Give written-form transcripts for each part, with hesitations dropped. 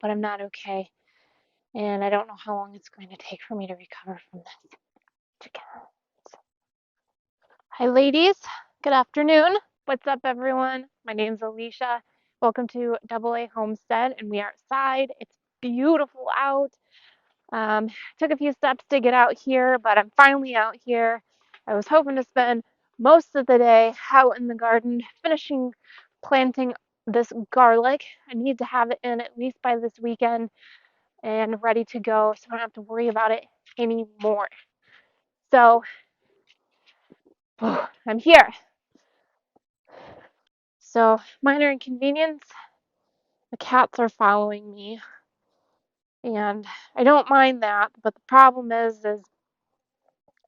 but I'm not okay. And I don't know how long it's going to take for me to recover from this. Hi, ladies. Good afternoon. What's up, everyone? My name's Alicia. Welcome to AA Homestead, and we are outside. It's beautiful out. Took a few steps to get out here, but I'm finally out here. I was hoping to spend most of the day out in the garden finishing planting this garlic. I need to have it in at least by this weekend and ready to go so I don't have to worry about it anymore. So I'm here. So minor inconvenience. The cats are following me, and I don't mind that, but the problem is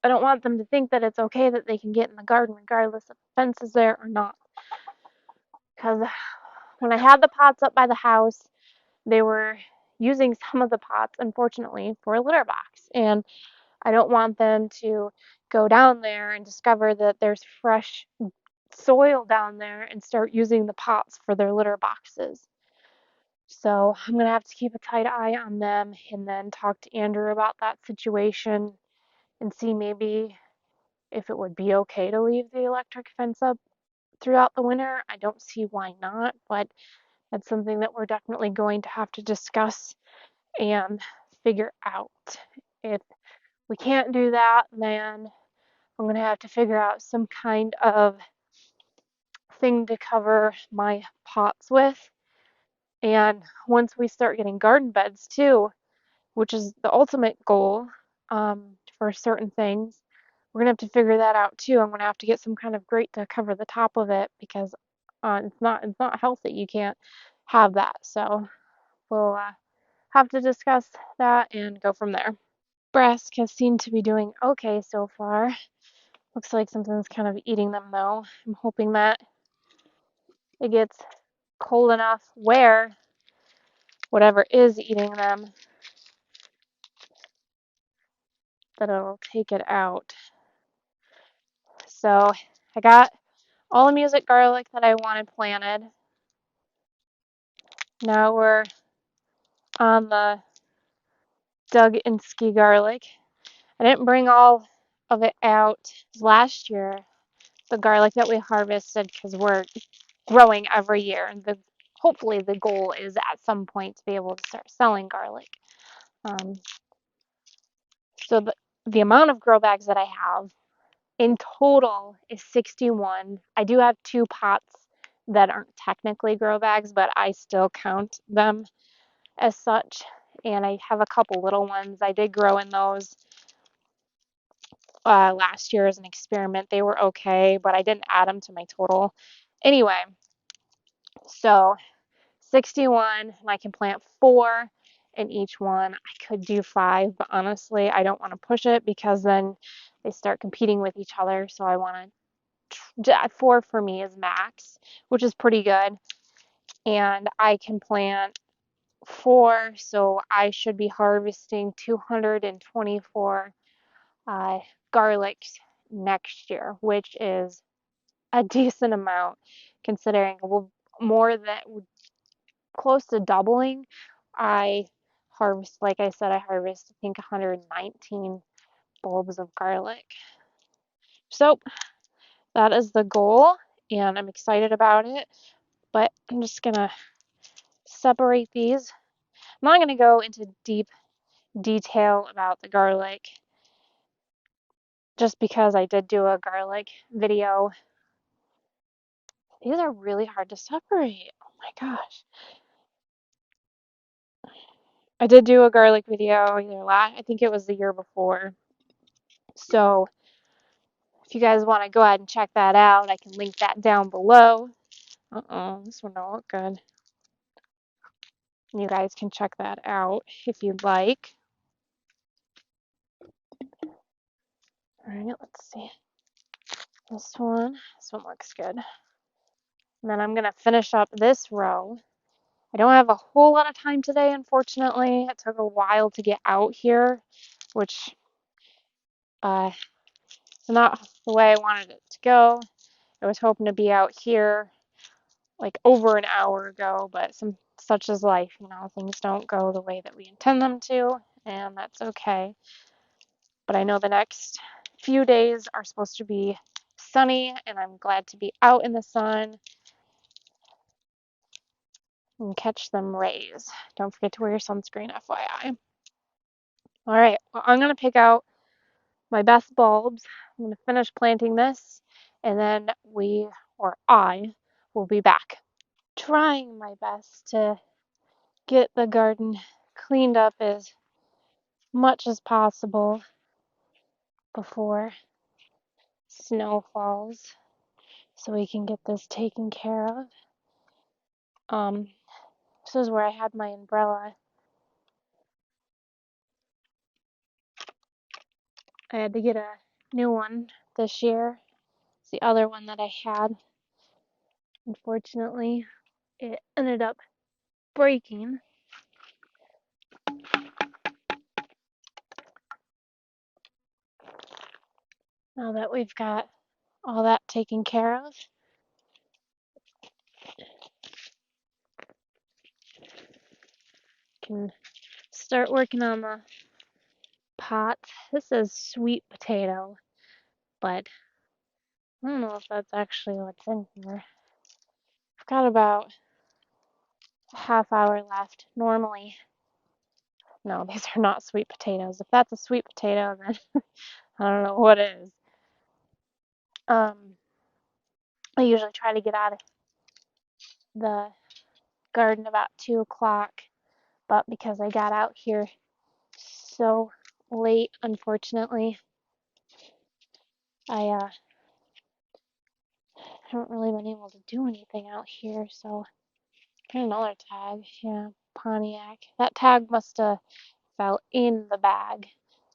I don't want them to think that it's okay that they can get in the garden regardless if the fence is there or not. Because when I had the pots up by the house, they were using some of the pots, unfortunately, for a litter box. And I don't want them to go down there and discover that there's fresh soil down there and start using the pots for their litter boxes. So I'm going to have to keep a tight eye on them and then talk to Andrew about that situation and see maybe if it would be okay to leave the electric fence up throughout the winter. I don't see why not, but that's something that we're definitely going to have to discuss and figure out. If we can't do that, then I'm going to have to figure out some kind of thing to cover my pots with. And once we start getting garden beds too, which is the ultimate goal for certain things, we're gonna have to figure that out too. I'm gonna have to get some kind of grate to cover the top of it because it's not healthy. You can't have that. So we'll have to discuss that and go from there. Brassicas seem to be doing okay so far. Looks like something's kind of eating them though. I'm hoping that it gets cold enough where whatever is eating them that it'll take it out. So I got all the music garlic that I wanted planted. Now we're on the Doug and Ski garlic. I didn't bring all of it out last year, the garlic that we harvested, because we're growing every year. And hopefully the goal is at some point to be able to start selling garlic. Um, so the amount of grow bags that I have in total is 61. I do have 2 pots that aren't technically grow bags, but I still count them as such. And I have a couple little ones. I did grow in those last year as an experiment. They were okay, but I didn't add them to my total. Anyway, so 61, and I can plant 4 in each one. I could do 5, but honestly, I don't want to push it because then they start competing with each other. So I want to, 4 for me is max, which is pretty good. And I can plant 4, so I should be harvesting 224 garlics next year, which is a decent amount considering more than close to doubling. I harvest, like I said, I harvest, I think 119 bulbs of garlic. So that is the goal, and I'm excited about it. But I'm just gonna separate these. I'm not gonna go into deep detail about the garlic just because I did do a garlic video. These are really hard to separate. Oh my gosh. I did do a garlic video either I think it was the year before. So if you guys want to go ahead and check that out, I can link that down below. This one don't look good. You guys can check that out if you'd like. All right, let's see. This one looks good. And then I'm gonna finish up this row. I don't have a whole lot of time today, unfortunately. It took a while to get out here, which is not the way I wanted it to go. I was hoping to be out here like over an hour ago, but some such is life, things don't go the way that we intend them to, and that's okay. But I know the next few days are supposed to be sunny, and I'm glad to be out in the sun and catch them rays. Don't forget to wear your sunscreen, FYI. All right, well, I'm going to pick out my best bulbs. I'm going to finish planting this, and then I will be back. Trying my best to get the garden cleaned up as much as possible before snow falls so we can get this taken care of. This is where I had my umbrella. I had to get a new one this year. It's the other one that I had. Unfortunately, it ended up breaking. Now that we've got all that taken care of, can start working on the pot. This is sweet potato, but I don't know if that's actually what's in here. I've got about a half hour left. Normally, no, these are not sweet potatoes. If that's a sweet potato, then I don't know what is. I usually try to get out of the garden about 2 o'clock, but because I got out here so late, unfortunately, I haven't really been able to do anything out here. So, got another tag. Yeah, Pontiac. That tag must have fell in the bag.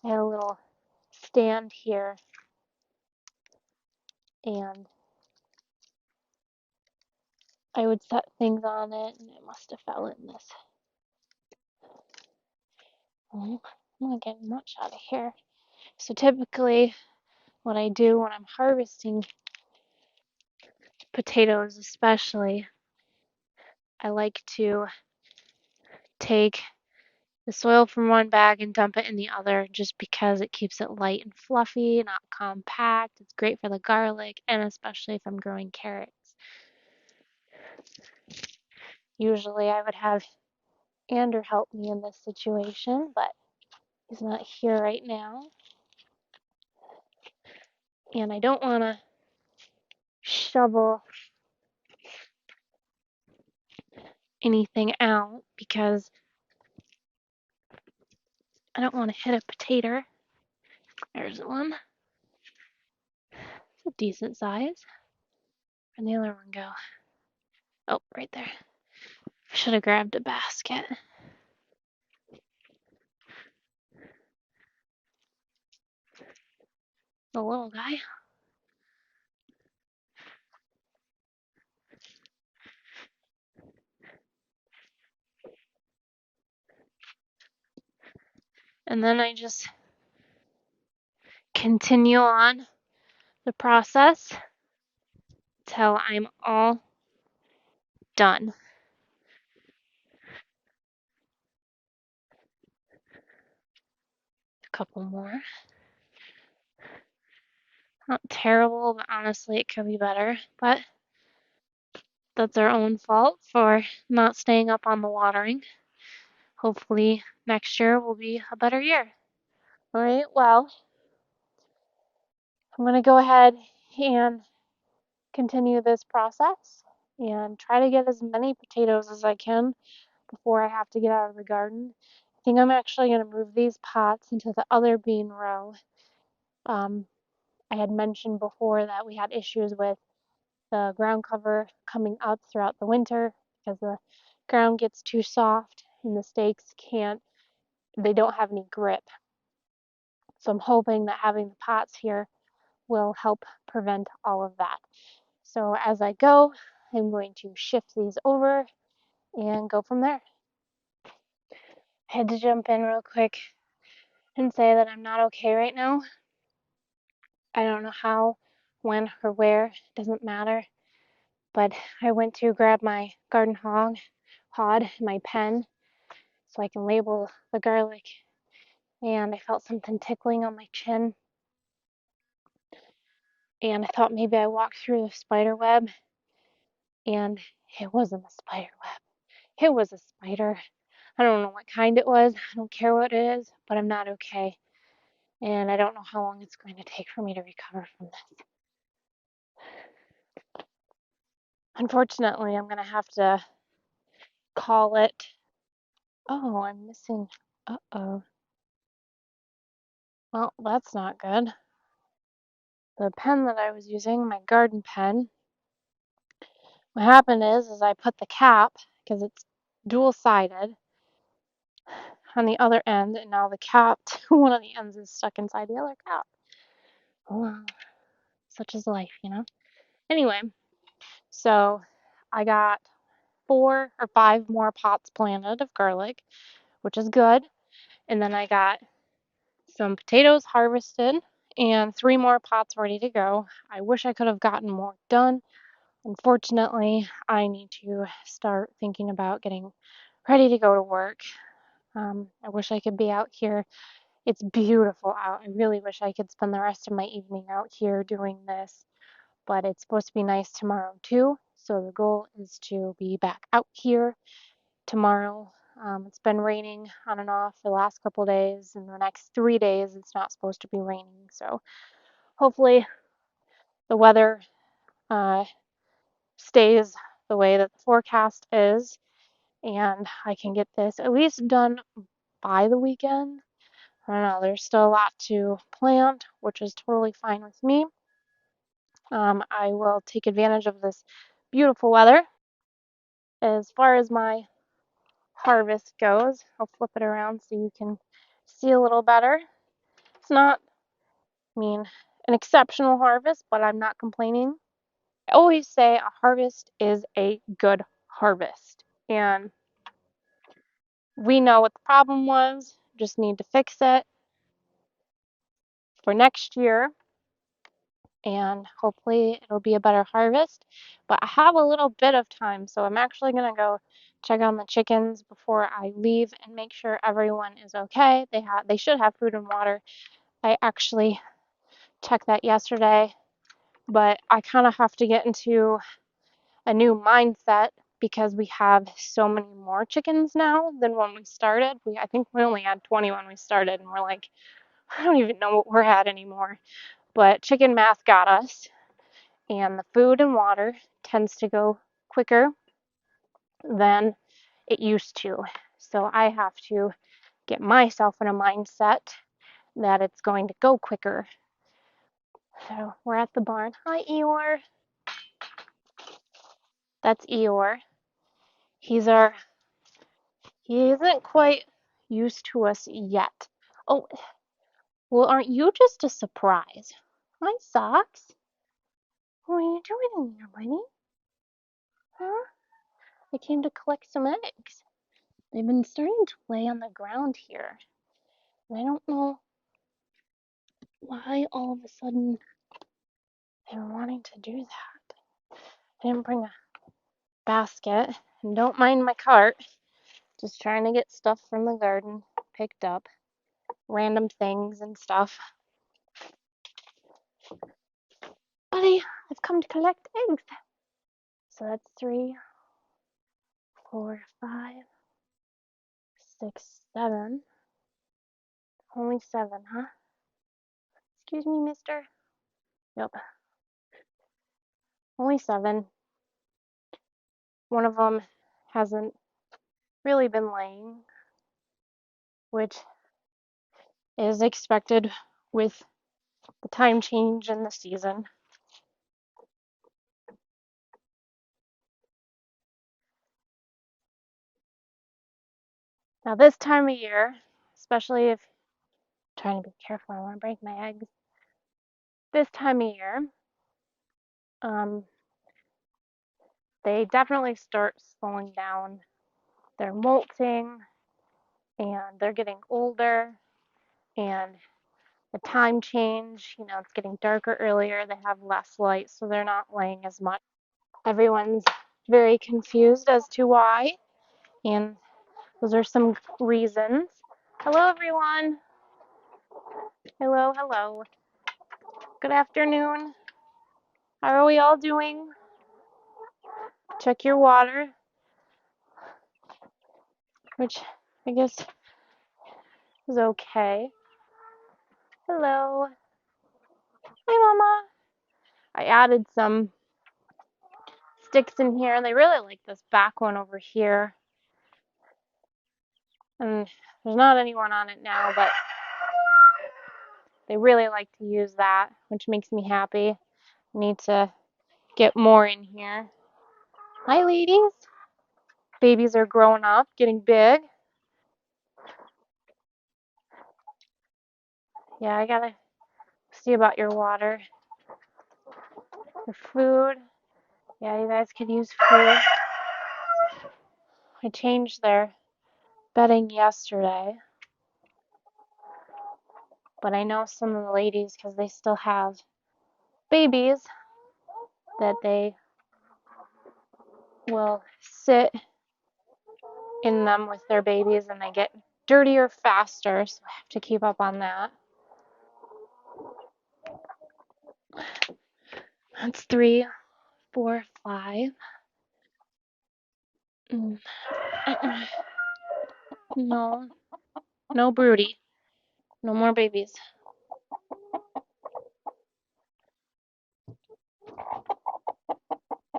I had a little stand here, and I would set things on it, and it must have fell in this. Well, I'm not getting much out of here. So typically, what I do when I'm harvesting potatoes, especially, I like to take the soil from one bag and dump it in the other just because it keeps it light and fluffy, not compact. It's great for the garlic, and especially if I'm growing carrots. Usually I would have Andrew help me in this situation, but he's not here right now. And I don't want to shovel anything out because I don't want to hit a potato. There's one. It's a decent size. Where'd the other one go? Oh, right there. I should have grabbed a basket. The little guy. And then I just continue on the process till I'm all done. A couple more. Not terrible, but honestly, it could be better. But that's our own fault for not staying up on the watering. Hopefully, next year will be a better year. All right, well, I'm going to go ahead and continue this process and try to get as many potatoes as I can before I have to get out of the garden. I think I'm actually going to move these pots into the other bean row. I had mentioned before that we had issues with the ground cover coming up throughout the winter because the ground gets too soft and the stakes they don't have any grip. So I'm hoping that having the pots here will help prevent all of that. So as I go, I'm going to shift these over and go from there. I had to jump in real quick and say that I'm not okay right now. I don't know how, when, or where, it doesn't matter. But I went to grab my garden hog, pod, my pen, so I can label the garlic. And I felt something tickling on my chin. And I thought maybe I walked through the spider web, and it wasn't a spider web. It was a spider. I don't know what kind it was. I don't care what it is, but I'm not okay. And I don't know how long it's going to take for me to recover from this. Unfortunately, I'm going to have to call it. Oh, I'm missing. Uh-oh. Well, that's not good. The pen that I was using, my garden pen, what happened is I put the cap, because it's dual-sided, on the other end, and now the cap, one of the ends is stuck inside the other cap. Oh, such is life, you know? Anyway, so I got 4 or 5 more pots planted of garlic, which is good. And then I got some potatoes harvested and 3 more pots ready to go. I wish I could have gotten more done. Unfortunately, I need to start thinking about getting ready to go to work. I wish I could be out here. It's beautiful out. I really wish I could spend the rest of my evening out here doing this, but it's supposed to be nice tomorrow too. So the goal is to be back out here tomorrow. It's been raining on and off the last couple days, and the next 3 days it's not supposed to be raining. So hopefully the weather uh, stays the way that the forecast is, and I can get this at least done by the weekend. I don't know, there's still a lot to plant, which is totally fine with me. I will take advantage of this beautiful weather. As far as my harvest goes, I'll flip it around so you can see a little better. It's not, I mean, an exceptional harvest, but I'm not complaining. I always say a harvest is a good harvest. And we know what the problem was, just need to fix it for next year. And hopefully it'll be a better harvest. But I have a little bit of time, so I'm actually going to go check on the chickens before I leave and make sure everyone is okay. They should have food and water. I actually checked that yesterday, but I kind of have to get into a new mindset because we have so many more chickens now than when we started. I think we only had 20 when we started, and we're like, I don't even know what we're at anymore. But chicken math got us, and the food and water tends to go quicker than it used to. So I have to get myself in a mindset that it's going to go quicker. So we're at the barn. Hi, Eeyore. That's Eeyore. He's our He isn't quite used to us yet. Oh, well, aren't you just a surprise? Hi, Socks. What are you doing in here, buddy? Huh? I came to collect some eggs. They've been starting to lay on the ground here. And I don't know why all of a sudden they're wanting to do that. I didn't bring a basket. And don't mind my cart. Just trying to get stuff from the garden picked up. Random things and stuff. Buddy, I've come to collect eggs. So that's 3, 4, 5, 6, 7. Only 7, huh? Excuse me, mister. Yep. Only 7. One of them hasn't really been laying, which is expected with the time change in the season. Now, this time of year, especially if I'm trying to be careful, I want to break my eggs. This time of year, um, they definitely start slowing down. They're molting and they're getting older, and the time change, it's getting darker earlier. They have less light, so they're not laying as much. Everyone's very confused as to why. And those are some reasons. Hello, everyone. Hello, hello. Good afternoon. How are we all doing? Check your water, which I guess is okay. Hello. Hi, Mama. I added some sticks in here. They really like this back one over here. And there's not anyone on it now, but they really like to use that, which makes me happy. I need to get more in here. Hi, ladies. Babies are growing up, getting big. Yeah, I gotta see about your water. Your food. Yeah, you guys could use food. I changed their bedding yesterday, but I know some of the ladies, because they still have babies, that they will sit in them with their babies and they get dirtier faster, so I have to keep up on that. That's 3, 4, 5. No, no broody. No more babies.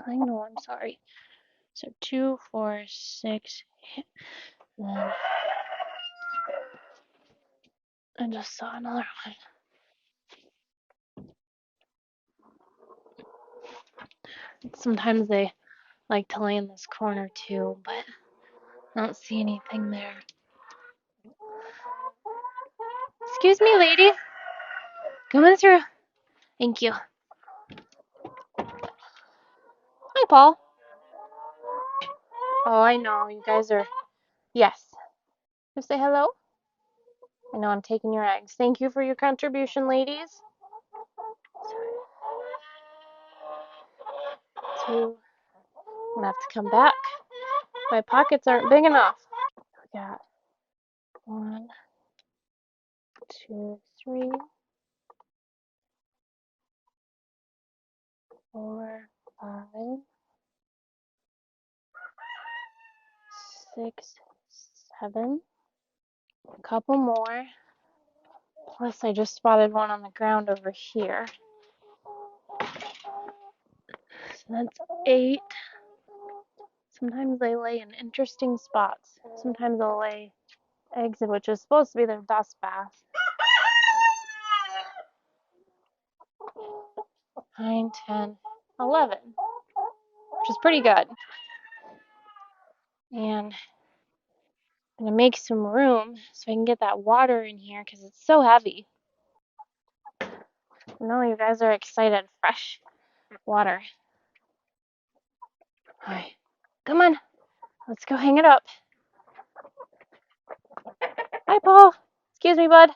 I know, I'm sorry. So 2, 4, 6, 8. Then I just saw another one. Sometimes they like to lay in this corner too, but I don't see anything there. Excuse me, lady. Coming through. Thank you. Hi, Paul. Oh, I know. You guys are. Yes. You say hello? I know I'm taking your eggs. Thank you for your contribution, ladies. 2. I'm gonna have to come back. My pockets aren't big enough. We got 1, 2, 3, 4, 5, 6, 7. A couple more. Plus, I just spotted one on the ground over here. So that's 8. Sometimes they lay in interesting spots. Sometimes they'll lay eggs, which is supposed to be their best bath. 9, 10, 11, which is pretty good. And I'm gonna make some room so I can get that water in here because it's so heavy. I know you guys are excited. Fresh water. All right, come on, let's go hang it up. Hi, Paul. Excuse me, bud.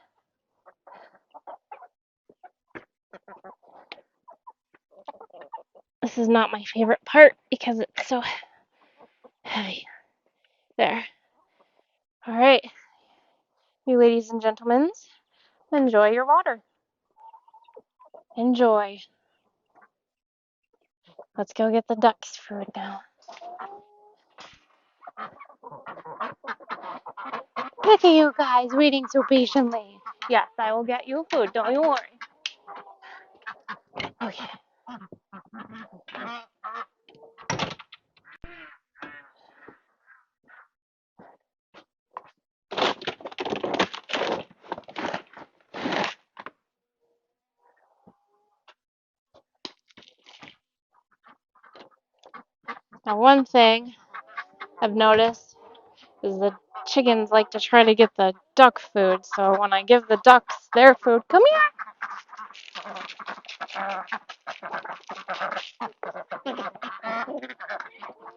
This is not my favorite part because it's so heavy. There. All right, you ladies and gentlemen, enjoy your water. Enjoy. Let's go get the ducks food now. Look at you guys waiting so patiently. Yes, I will get you food. Don't you worry. Okay. Now, one thing I've noticed is the chickens like to try to get the duck food. So when I give the ducks their food, come here.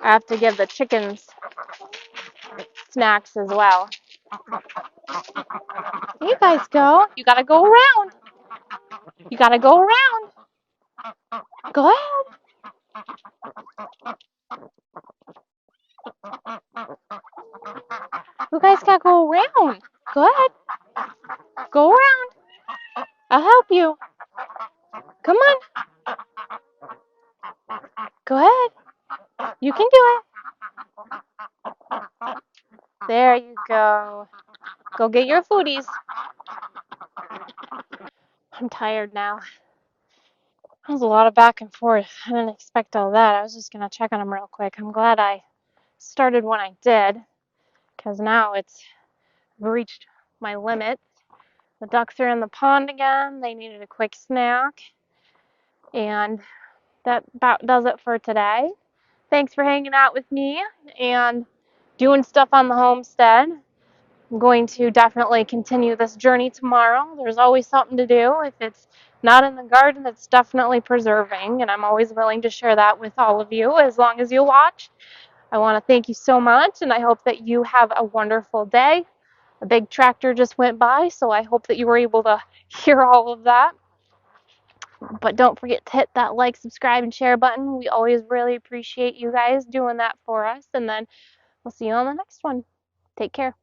I have to give the chickens snacks as well. You guys go. You gotta go around. You gotta go around. Go ahead. You guys gotta go around. Go ahead. Go around. I'll help you. Come on. Go ahead. You can do it. There you go. Go get your foodies. I'm tired now. That was a lot of back and forth. I didn't expect all that. I was just gonna check on them real quick. I'm glad I started when I did, because now it's reached my limits. The ducks are in the pond again. They needed a quick snack. And that about does it for today. Thanks for hanging out with me and doing stuff on the homestead. I'm going to definitely continue this journey tomorrow. There's always something to do. If it's not in the garden, it's definitely preserving, and I'm always willing to share that with all of you as long as you watch. I want to thank you so much, and I hope that you have a wonderful day. A big tractor just went by, so I hope that you were able to hear all of that. But don't forget to hit that like, subscribe, and share button. We always really appreciate you guys doing that for us. And then we'll see you on the next one. Take care.